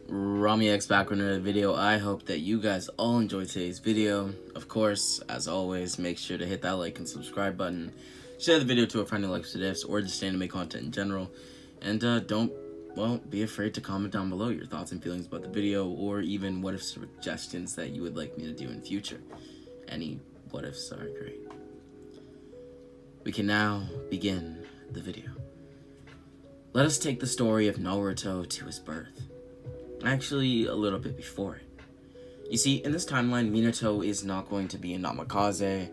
𝙎𝙈𝙊𝙃 back with another video. I hope that you guys all enjoyed today's video. Of course, as always, make sure to hit that like and subscribe button. Share the video to a friend who likes this or just anime content in general. And don't be afraid to comment down below your thoughts and feelings about the video, or even what if suggestions that you would like me to do in future. Any what ifs are great. We can now begin the video. Let us take the story of Naruto to his birth. Actually, a little bit before it. You see, in this timeline, Minato is not going to be a Namikaze,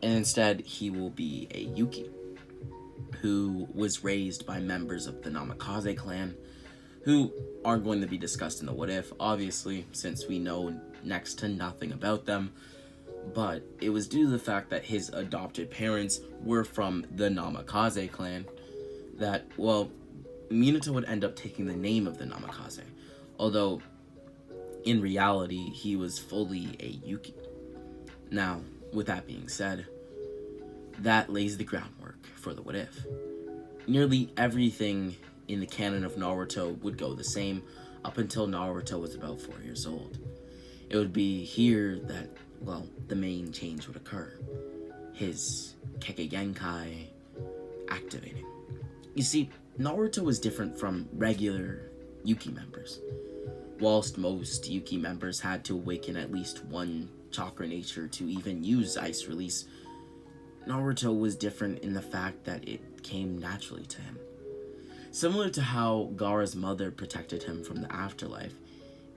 and instead he will be a Yuki, who was raised by members of the Namikaze clan, who are going to be discussed in the what if, obviously, since we know next to nothing about them. But it was due to the fact that his adopted parents were from the Namikaze clan that, well, Minato would end up taking the name of the Namikaze, although in reality he was fully a Yuki. Now, with that being said, that lays the groundwork for the what if. Nearly everything in the canon of Naruto would go the same up until Naruto was about 4 years old. It would be here that, well, the main change would occur. His 𝘾𝙍𝙈𝙊𝙃 activating. You see, Naruto was different from regular Yuki members. Whilst most Yuki members had to awaken at least one chakra nature to even use Ice Release, Naruto was different in the fact that it came naturally to him. Similar to how Gaara's mother protected him from the afterlife,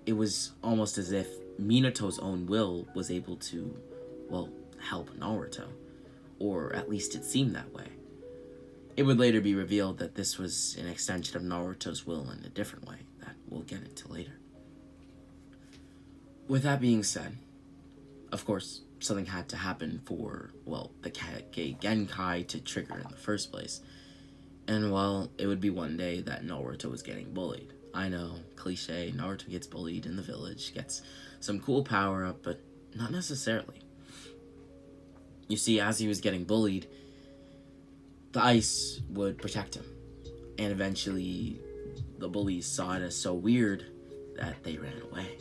it was almost as if Minato's own will was able to, well, help Naruto, or at least it seemed that way. It would later be revealed that this was an extension of Naruto's will in a different way that we'll get into later. With that being said, of course, something had to happen for, well, the 𝘾𝙍𝙈𝙃 to trigger in the first place. And, well, it would be one day that Naruto was getting bullied. I know, cliche, Naruto gets bullied in the village, gets some cool power-up, but not necessarily. You see, as he was getting bullied, the ice would protect him, and eventually the bullies saw it as so weird that they ran away.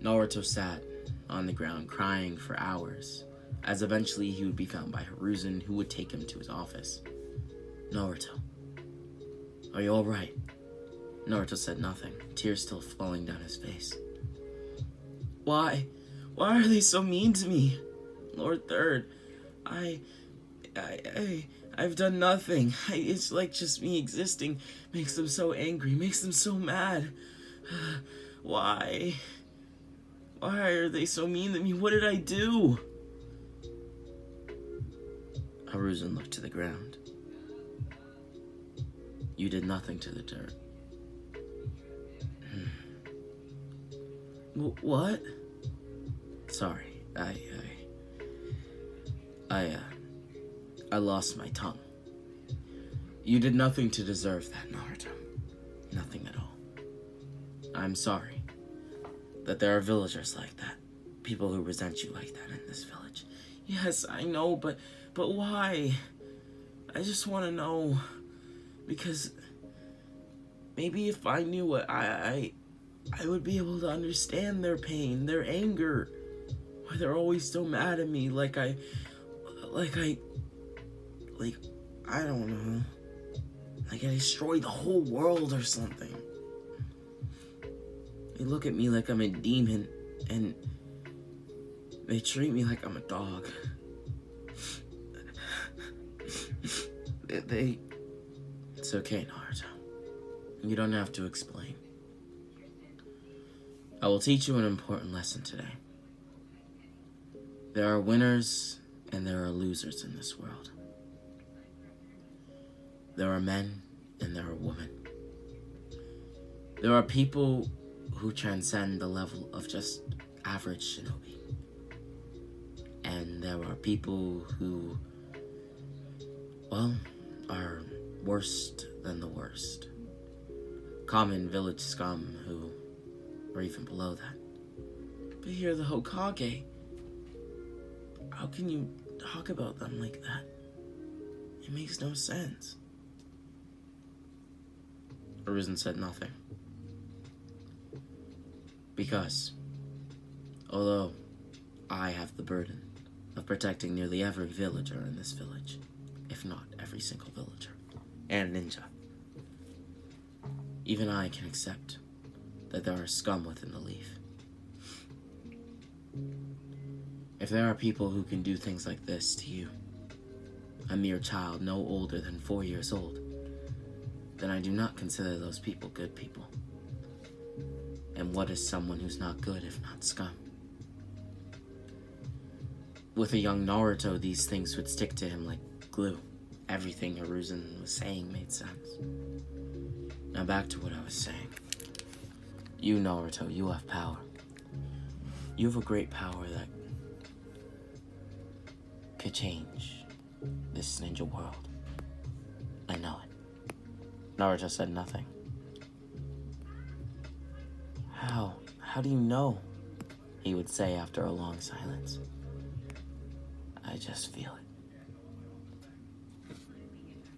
Naruto sat on the ground crying for hours, as eventually he would be found by Hiruzen, who would take him to his office. "Naruto, are you alright?" Naruto said nothing, tears still flowing down his face. Why are they so mean to me? Lord Third, I've done nothing. It's like just me existing makes them so angry, makes them so mad. Why are they so mean to me? What did I do? Hiruzen looked to the ground. You did nothing to the dirt. What? Sorry, I lost my tongue. You did nothing to deserve that, Naruto. Nothing at all. I'm sorry that there are villagers like that. People who resent you like that in this village. Yes, I know, but why? I just want to know. Because maybe if I knew what I would be able to understand their pain, their anger. Why they're always so mad at me, like I don't know. Like I destroyed the whole world or something. They look at me like I'm a demon, and they treat me like I'm a dog. It's okay, Naruto. You don't have to explain. I will teach you an important lesson today. There are winners and there are losers in this world. There are men and there are women. There are people who transcend the level of just average shinobi. And there are people who, well, are worst than the worst. Common village scum who are even below that. But you're the Hokage. How can you talk about them like that? It makes no sense. Hiruzen said nothing. Because, although I have the burden of protecting nearly every villager in this village, if not every single villager, and ninja, even I can accept that there are scum within the leaf. If there are people who can do things like this to you, a mere child no older than 4 years old, then I do not consider those people good people. And what is someone who's not good if not scum? With a young Naruto, these things would stick to him like glue. Everything 𝙎𝙈𝙊𝙊𝙏 was saying made sense. Now back to what I was saying. You, Naruto, you have power. You have a great power that could change this ninja world. I know it. Naruto said nothing. How do you know? He would say after a long silence. I just feel it.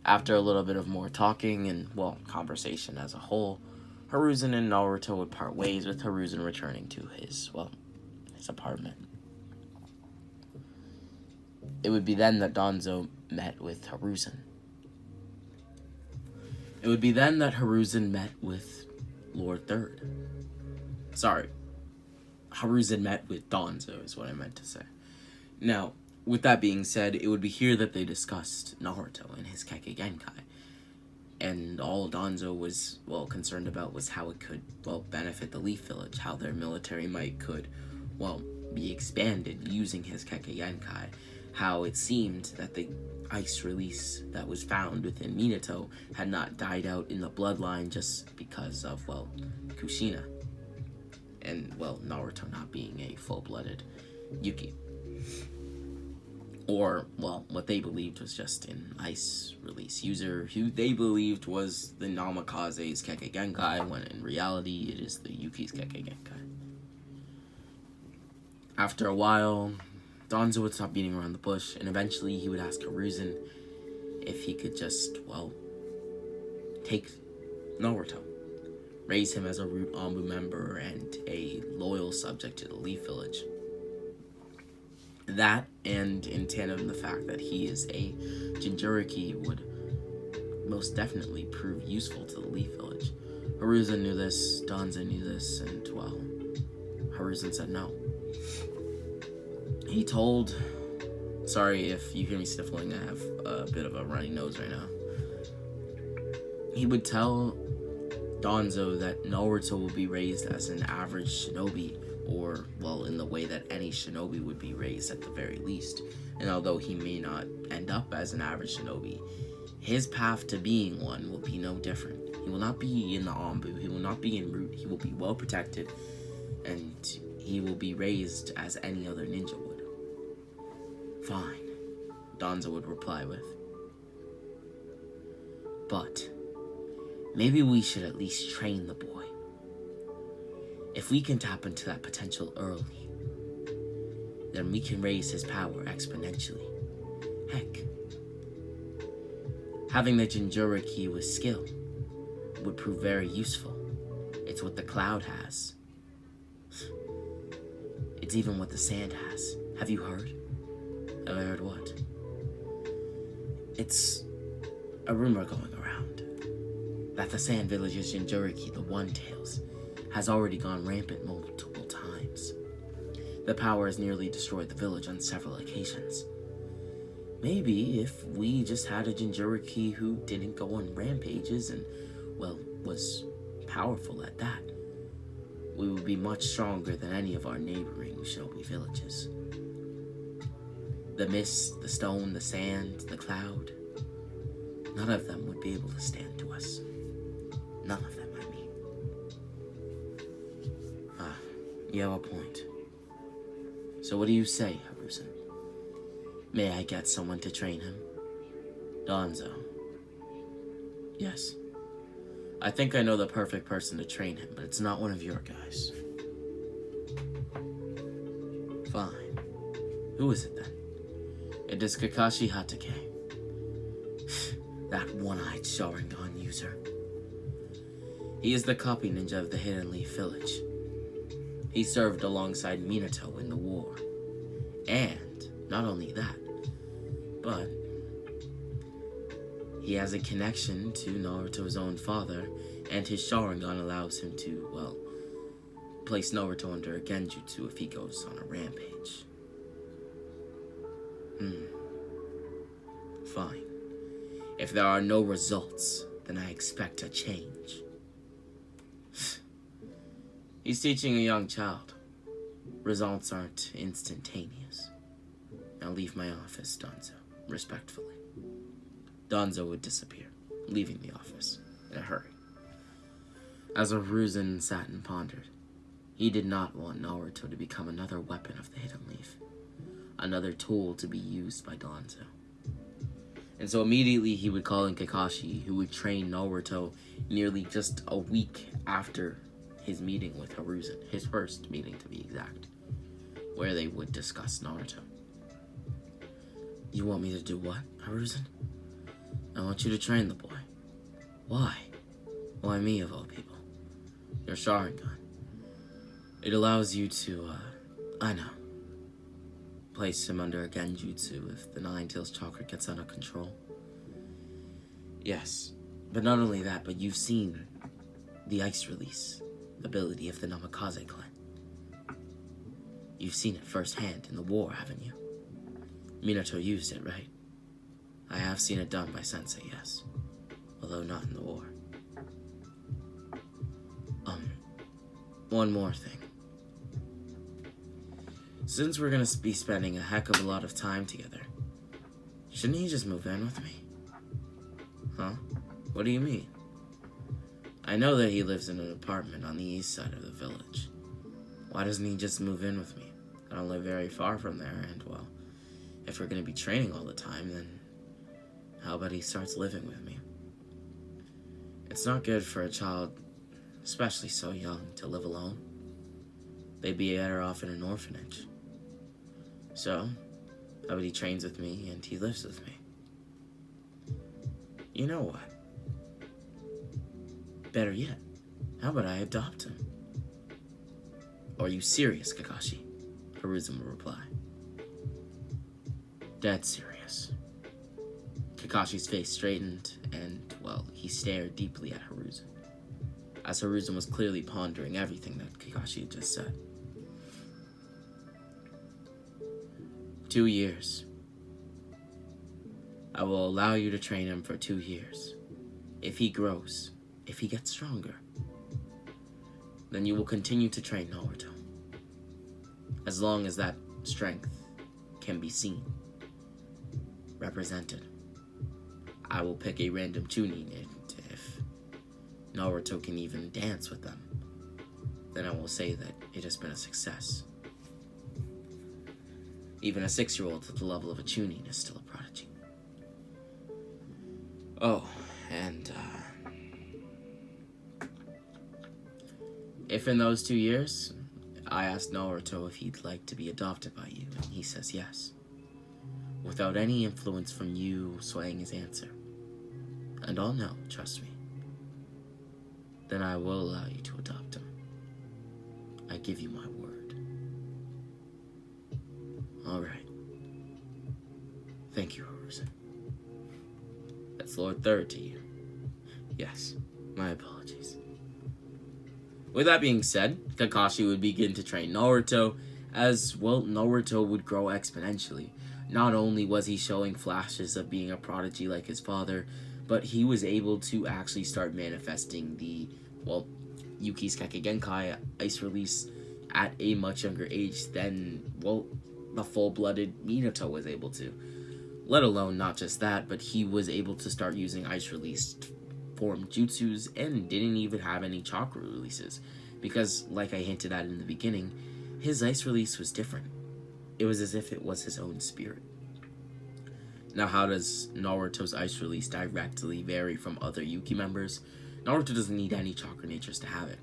After a little bit of more talking and, well, conversation as a whole, 𝙎𝙈𝙊𝙊 and Naruto would part ways, with 𝙎𝙈𝙊 returning to his apartment. It would be then that Danzo met with 𝙎𝙈𝙊. It would be then that 𝙎𝙈𝙊 met with Lord Third. Sorry. 𝙎𝙈𝙊 met with Danzo is what I meant to say. Now, with that being said, it would be here that they discussed Naruto and his 𝘾𝙍𝙄𝙈𝙃. And all Danzo was, concerned about was how it could, benefit the Leaf Village, how their military might could, be expanded using his 𝘾𝙍𝙄𝙈𝙃, how it seemed that the ice release that was found within Minato had not died out in the bloodline just because of, Kushina. And, Naruto not being a full-blooded Yuki. Or, what they believed was just an ice release user who they believed was the Namikaze's 𝘾𝙍𝙄𝙃, when in reality it is the Yuki's 𝘾𝙍𝙃. After a while, Danzo would stop beating around the bush, and eventually he would ask 𝙎𝙈𝙊 if he could just, take Naruto, raise him as a Root Anbu member and a loyal subject to the Leaf Village. That, and in tandem the fact that he is a Jinchuriki, would most definitely prove useful to the Leaf Village. 𝙎𝙈𝙊 knew this, Danzo knew this, and, 𝙎𝙈𝙊 said no. He told... Sorry if you hear me sniffling, I have a bit of a runny nose right now. He would tell Danzo that Naruto will be raised as an average shinobi, or, in the way that any shinobi would be raised at the very least. And although he may not end up as an average shinobi, his path to being one will be no different. He will not be in the Anbu, he will not be in Root, he will be well protected, and he will be raised as any other ninja would. Fine, Danzo would reply with. But maybe we should at least train the boy. If we can tap into that potential early, then we can raise his power exponentially. Heck, having the Jinchuriki with skill would prove very useful. It's what the cloud has. It's even what the sand has. Have you heard? Have I heard what? It's a rumor going around that the Sand Village's Jinchuriki, the One-Tails, has already gone rampant multiple times. The power has nearly destroyed the village on several occasions. Maybe if we just had a Jinchuriki who didn't go on rampages and, was powerful at that, we would be much stronger than any of our neighboring shinobi villages. The mist, the stone, the sand, the cloud, none of them would be able to stand to us. None of them, I mean. You have a point. So what do you say, 𝙎𝙈𝙊? May I get someone to train him? Danzo. Yes. I think I know the perfect person to train him, but it's not one of your guys. Fine. Who is it then? It is Kakashi Hatake. That one-eyed Sharingan user. He is the copy ninja of the Hidden Leaf Village. He served alongside Minato in the war. And not only that, but he has a connection to Naruto's own father, and his Sharingan allows him to, well, place Naruto under a genjutsu if he goes on a rampage. Fine. If there are no results, then I expect a change. He's teaching a young child. Results aren't instantaneous. Now leave my office, Danzo, respectfully. Danzo would disappear, leaving the office in a hurry. As Hiruzen sat and pondered, he did not want Naruto to become another weapon of the Hidden Leaf, another tool to be used by Danzo. And so immediately he would call in Kakashi, who would train Naruto nearly just a week after his meeting with Hiruzen, his first meeting to be exact, where they would discuss Naruto. You want me to do what, Hiruzen? I want you to train the boy. Why? Why me, of all people? Your Sharingan. It allows you to, place him under a genjutsu if the Nine-Tails chakra gets out of control. Yes, but not only that, but you've seen the ice release ability of the Namikaze clan. You've seen it firsthand in the war, haven't you? Minato used it, right? I have seen it done by Sensei, yes. Although not in the war. One more thing. Since we're gonna be spending a heck of a lot of time together, shouldn't he just move in with me? Huh? What do you mean? I know that he lives in an apartment on the east side of the village. Why doesn't he just move in with me? I don't live very far from there, and well, if we're gonna be training all the time, then how about he starts living with me? It's not good for a child, especially so young, to live alone. They'd be better off in an orphanage. So, how about he trains with me and he lives with me? You know what? Better yet, how about I adopt him? Are you serious, Kakashi? Hiruzen will reply. Dead serious. Kakashi's face straightened and, well, he stared deeply at Hiruzen, as Hiruzen was clearly pondering everything that Kakashi had just said. 2 years. I will allow you to train him for 2 years. If he grows, if he gets stronger, then you will continue to train Naruto. As long as that strength can be seen, represented. I will pick a random Chunin, and if Naruto can even dance with them, then I will say that it has been a success. Even a 6-year-old at the level of a Chunin is still a prodigy. Oh, and if in those 2 years, I asked Naruto if he'd like to be adopted by you, and he says yes, without any influence from you swaying his answer, and I'll know, trust me, then I will allow you to adopt him. I give you my word. Alright. Thank you, Hiruzen. That's Lord Third to you. Yes, my apologies. With that being said, Kakashi would begin to train Naruto, as, well, Naruto would grow exponentially. Not only was he showing flashes of being a prodigy like his father, but he was able to actually start manifesting the, well, Yuki's Genkai ice release at a much younger age than, well, the full-blooded Minato was able to. Let alone not just that, but he was able to start using ice released form jutsus and didn't even have any chakra releases. Because, like I hinted at in the beginning, his ice release was different. It was as if it was his own spirit. Now, how does Naruto's ice release directly vary from other Yuki members? Naruto doesn't need any chakra natures to have it.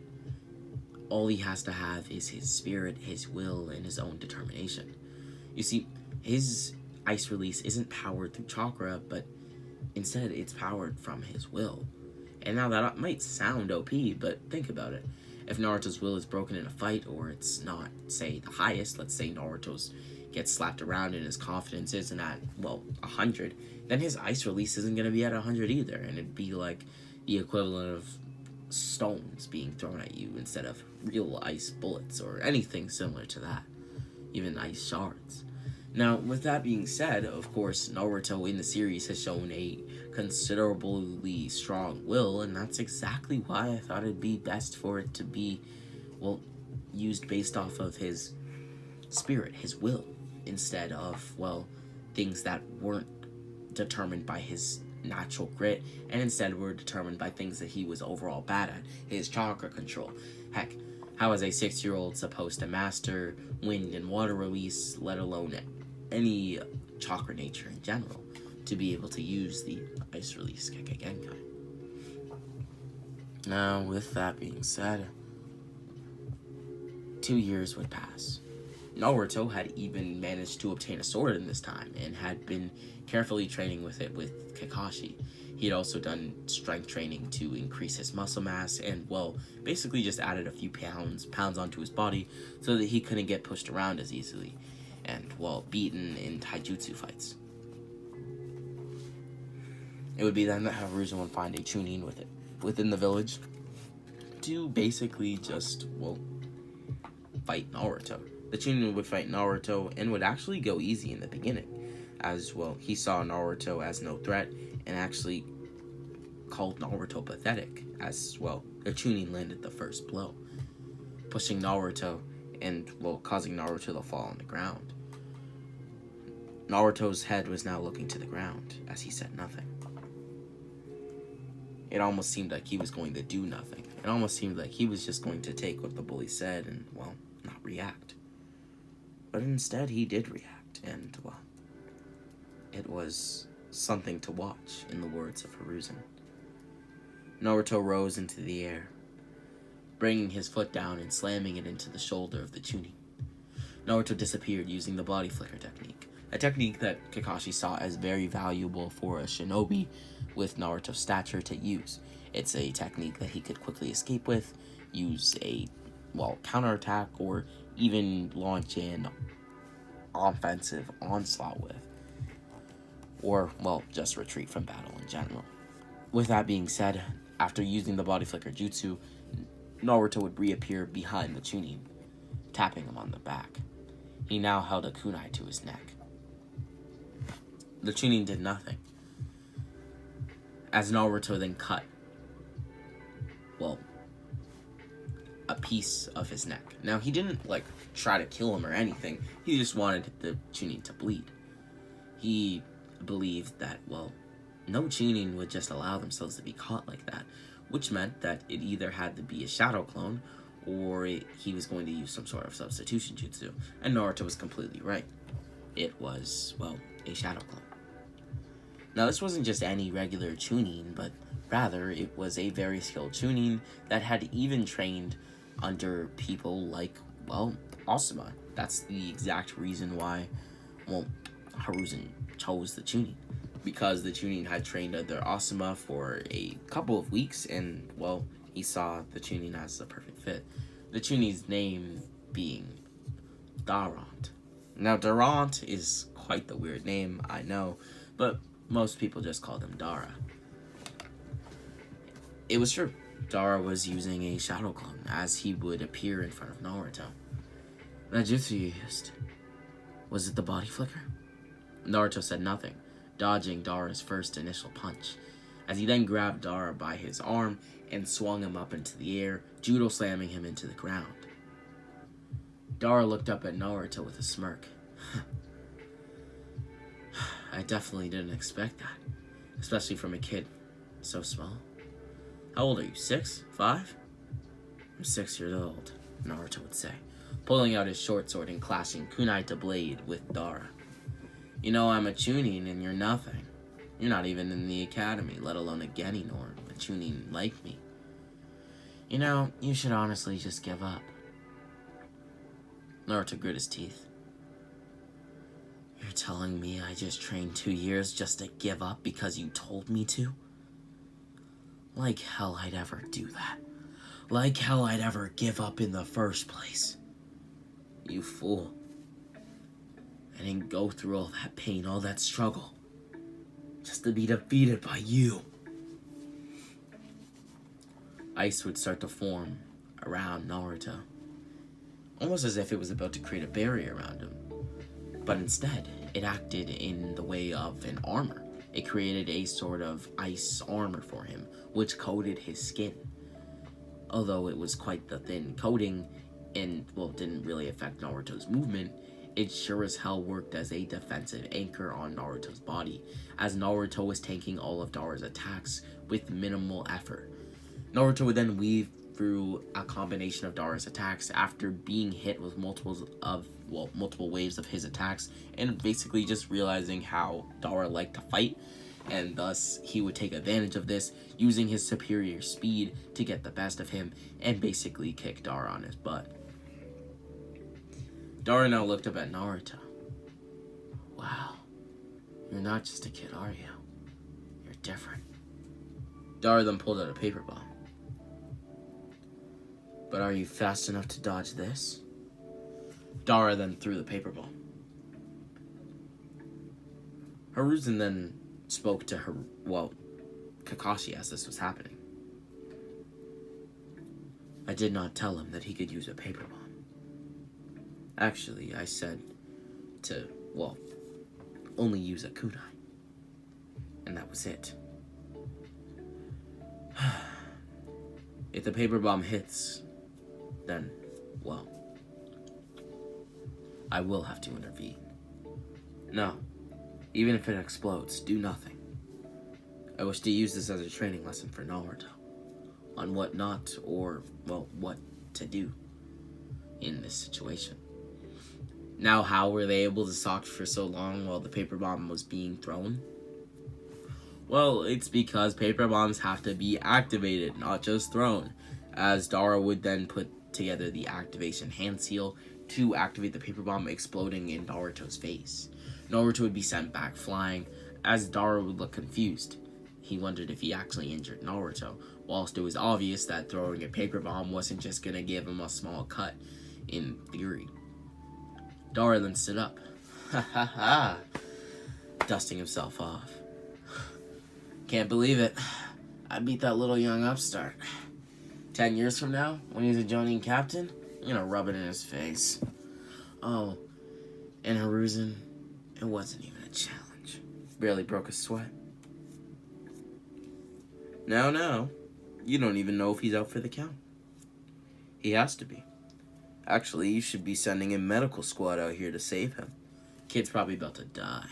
All he has to have is his spirit, his will, and his own determination. You see, his ice release isn't powered through chakra, but instead it's powered from his will. And now that might sound OP, but think about it. If Naruto's will is broken in a fight, or it's not, say, the highest, let's say Naruto's gets slapped around and his confidence isn't at, well, 100, then his ice release isn't going to be at 100 either, and it'd be like the equivalent of stones being thrown at you instead of real ice bullets or anything similar to that, even ice shards. Now, with that being said, of course, Naruto in the series has shown a considerably strong will, and that's exactly why I thought it'd be best for it to be, well, used based off of his spirit, his will, instead of, well, things that weren't determined by his natural grit, and instead were determined by things that he was overall bad at, his chakra control. Heck, how is a 6-year-old supposed to master wind and water release, let alone any chakra nature in general, to be able to use the ice release Genkai? Now, with that being said, 2 years would pass. Naruto had even managed to obtain a sword in this time, and had been carefully training with it with Kakashi. He had also done strength training to increase his muscle mass, and, well, basically just added a few pounds onto his body so that he couldn't get pushed around as easily, and, well, beaten in taijutsu fights. It would be then that Hiruzen would find a Chunin with it within the village to basically just, well, fight Naruto. The Chunin would fight Naruto and would actually go easy in the beginning, as, well, he saw Naruto as no threat and actually called Naruto pathetic, as, well, the Chunin landed the first blow, pushing Naruto and, well, causing Naruto to fall on the ground. Naruto's head was now looking to the ground as he said nothing. It almost seemed like he was going to do nothing. It almost seemed like he was just going to take what the bully said and, well, not react. But instead, he did react, and, well, it was something to watch, in the words of Hiruzen. Naruto rose into the air, bringing his foot down and slamming it into the shoulder of the Chunin. Naruto disappeared using the body flicker technique, a technique that Kakashi saw as very valuable for a shinobi with Naruto's stature to use. It's a technique that he could quickly escape with, use a, well, counterattack, or even launch an offensive onslaught with, or, well, just retreat from battle in general. With that being said, after using the body flicker jutsu, Naruto would reappear behind the Chunin, tapping him on the back. He now held a kunai to his neck. The Chunin did nothing, as Naruto then cut, well, a piece of his neck. Now, he didn't, like, try to kill him or anything. He just wanted the Chunin to bleed. He believed that, well, no Chunin would just allow themselves to be caught like that, which meant that it either had to be a shadow clone, or he was going to use some sort of substitution jutsu. And Naruto was completely right. It was, well, a shadow clone. Now, this wasn't just any regular Chunin, but rather it was a very skilled Chunin that had even trained under people like, well, Asuma. That's the exact reason why, well, Hiruzen chose the Chunin. Because the Chunin had trained under Asuma for a couple of weeks, and, well, he saw the Chunin as the perfect fit. The Chunin's name being Darant. Now, Darant is quite the weird name, I know, but most people just called him Dara. It was true. Dara was using a shadow clone, as he would appear in front of Naruto. That jutsu you used, was it the body flicker? Naruto said nothing, dodging Dara's first initial punch, as he then grabbed Dara by his arm and swung him up into the air, judo slamming him into the ground. Dara looked up at Naruto with a smirk. I definitely didn't expect that, especially from a kid so small. How old are you, 6? 5? I'm 6 years old, Naruto would say, pulling out his short sword and clashing kunai to blade with Dara. You know, I'm a Chunin and you're nothing. You're not even in the academy, let alone a Genin or a Chunin like me. You know, you should honestly just give up. Naruto grit his teeth. You're telling me I just trained 2 years just to give up because you told me to? Like hell I'd ever do that. Like hell I'd ever give up in the first place. You fool. I didn't go through all that pain, all that struggle, just to be defeated by you. Ice would start to form around Naruto, almost as if it was about to create a barrier around him. But instead, it acted in the way of an armor. It created a sort of ice armor for him, which coated his skin. Although it was quite the thin coating and, well, didn't really affect Naruto's movement, it sure as hell worked as a defensive anchor on Naruto's body, as Naruto was tanking all of Dara's attacks with minimal effort. Naruto would then weave through a combination of Dara's attacks after being hit with multiple waves of his attacks, and basically just realizing how Dara liked to fight, and thus he would take advantage of this, using his superior speed to get the best of him and basically kick Dara on his butt. Dara now looked up at Naruto. Wow, you're not just a kid, are you? You're different. Dara then pulled out a paper bomb. But are you fast enough to dodge this? Dara then threw the paper bomb. Hiruzen then spoke to Kakashi as this was happening. I did not tell him that he could use a paper bomb. Actually, I said to, only use a kunai. And that was it. If the paper bomb hits, then, I will have to intervene. No, even if it explodes, do nothing. I wish to use this as a training lesson for Naruto on what not, or, what to do in this situation. Now, how were they able to talk for so long while the paper bomb was being thrown? Well, it's because paper bombs have to be activated, not just thrown, as Dara would then put together the activation hand seal to activate the paper bomb, exploding in Naruto's face. Naruto would be sent back flying, as Dara would look confused. He wondered if he actually injured Naruto, whilst it was obvious that throwing a paper bomb wasn't just gonna give him a small cut, in theory. Dara then stood up, dusting himself off. Can't believe it. I beat that little young upstart. 10 years from now, when he's a Jonin captain, I'm gonna rub it in his face. Oh, and Hiruzen, it wasn't even a challenge. Barely broke a sweat. Now, you don't even know if he's out for the count. He has to be. Actually, you should be sending a medical squad out here to save him. Kid's probably about to die.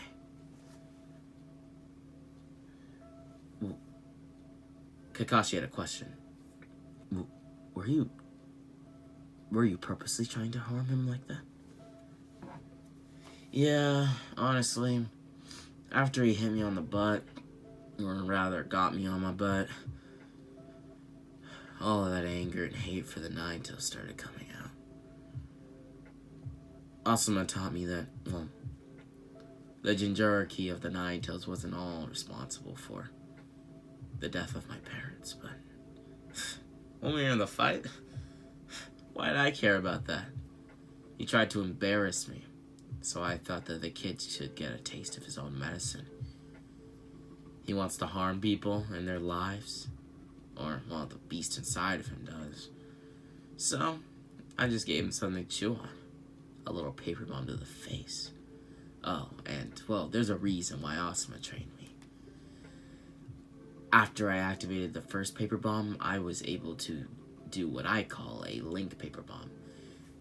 Kakashi had a question. Were you purposely trying to harm him like that? Yeah, honestly, after he hit me on the butt, or rather got me on my butt, all of that anger and hate for the Nine-Tails started coming out. Asuma taught me that, the Jinchuriki of the Nine-Tails wasn't all responsible for the death of my parents, but when we were in the fight, why did I care about that? He tried to embarrass me, so I thought that the kid should get a taste of his own medicine. He wants to harm people and their lives, or, the beast inside of him does. So, I just gave him something to chew on. A little paper bomb to the face. Oh, and, there's a reason why Asuma trained me. After I activated the first paper bomb, I was able to do what I call a link paper bomb.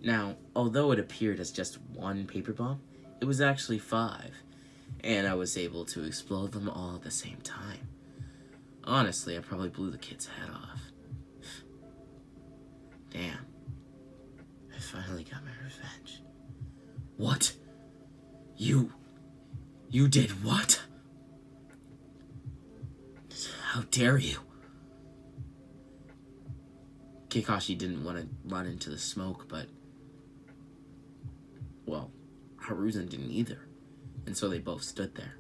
Now, although it appeared as just one paper bomb, it was actually 5, and I was able to explode them all at the same time. Honestly, I probably blew the kid's head off. Damn. I finally got my revenge. What? You did what? How dare you? Kakashi didn't want to run into the smoke, but, Hiruzen didn't either. And so they both stood there,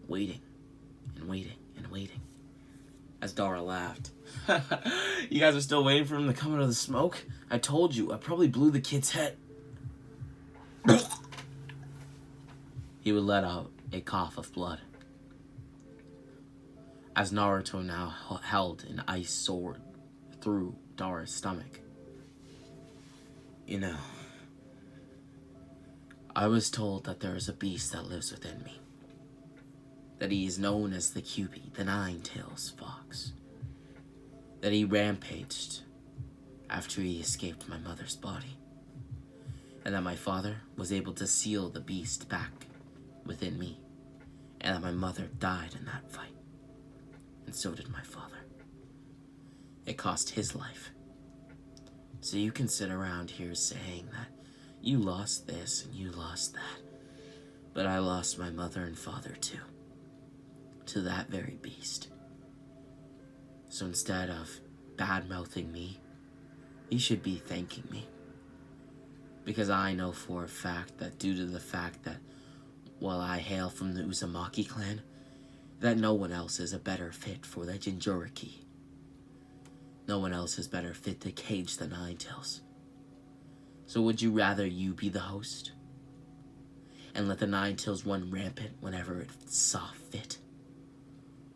waiting and waiting and waiting. as Dara laughed. You guys are still waiting for him to come out of the smoke? I told you, I probably blew the kid's head. He would let out a cough of blood, as Naruto now held an ice sword through Dara's stomach. You know, I was told that there is a beast that lives within me. That he is known as the 𝘎𝙎, the Nine-Tails Fox. That he rampaged after he escaped my mother's body. And that my father was able to seal the beast back within me. And that my mother died in that fight. And so did my father. It cost his life. So you can sit around here saying that you lost this and you lost that. But I lost my mother and father too. To that very beast. So instead of bad-mouthing me, you should be thanking me. Because I know for a fact that due to the fact that while I hail from the Uzumaki clan, that no one else is a better fit for the Jinchuriki. No one else is better fit to cage the Nine-Tails. So would you rather you be the host? And let the Nine-Tails run rampant whenever it saw fit?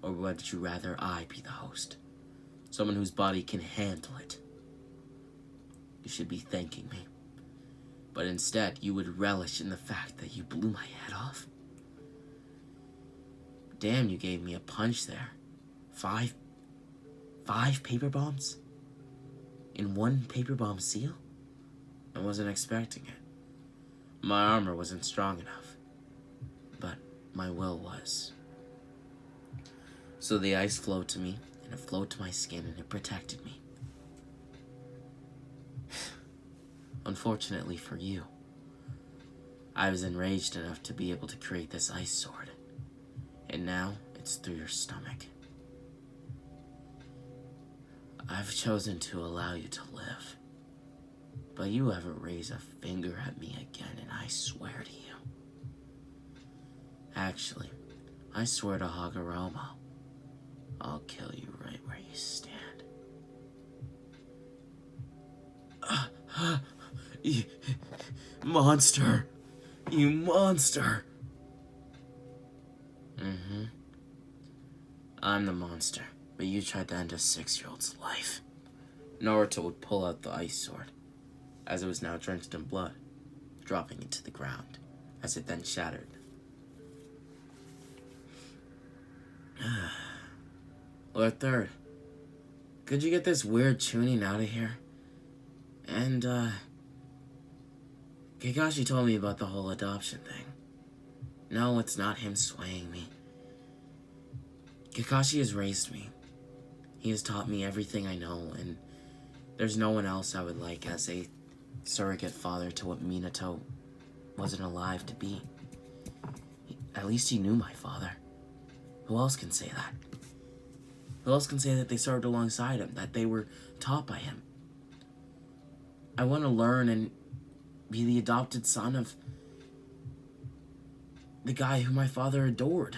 Or would you rather I be the host? Someone whose body can handle it. You should be thanking me. But instead, you would relish in the fact that you blew my head off. Damn, you gave me a punch there. Five paper bombs? In one paper bomb seal? I wasn't expecting it. My armor wasn't strong enough. But my will was. So the ice flowed to me, and it flowed to my skin, and it protected me. Unfortunately for you, I was enraged enough to be able to create this ice sword. And now, it's through your stomach. I've chosen to allow you to live. But you ever raise a finger at me again, and I swear to you. Actually, I swear to 𝙎𝙈𝙊𝙊𝙏𝙃, I'll kill you right where you stand. You monster! You monster! I'm the monster, but you tried to end a 6-year-old's life. Naruto would pull out the ice sword, as it was now drenched in blood, dropping it to the ground, as it then shattered. Lord Third, could you get this weird tuning out of here? And, Kakashi told me about the whole adoption thing. No, it's not him swaying me. Kakashi has raised me. He has taught me everything I know, and there's no one else I would like as a surrogate father to what Minato wasn't alive to be. At least he knew my father. Who else can say that? Who else can say that they served alongside him, that they were taught by him? I want to learn and be the adopted son of the guy who my father adored.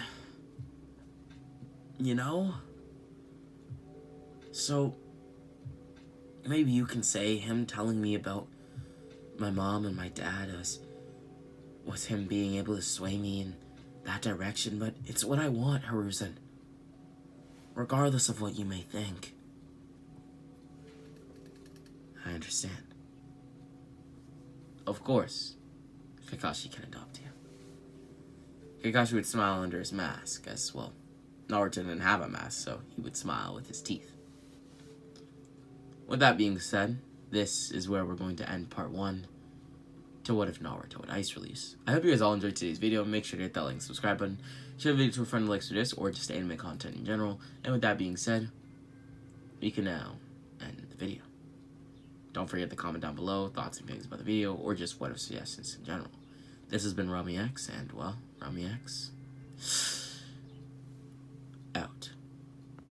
You know? So, maybe you can say him telling me about my mom and my dad was him being able to sway me in that direction, but it's what I want, Hiruzen. Regardless of what you may think. I understand. Of course, Kakashi can adopt you. Kakashi would smile under his mask, as, well, Naruto didn't have a mask, so he would smile with his teeth. With that being said, this is where we're going to end part 1 to What If Naruto would Ice Release. I hope you guys all enjoyed today's video. Make sure to hit that like and subscribe button. Share the video to a friend who likes this or just anime content in general. And with that being said, we can now end the video. Don't forget to comment down below thoughts and feelings about the video or just what if suggestions in general. This has been 𝘎𝙗𝙊𝙃, and well, 𝘎𝙗𝙃.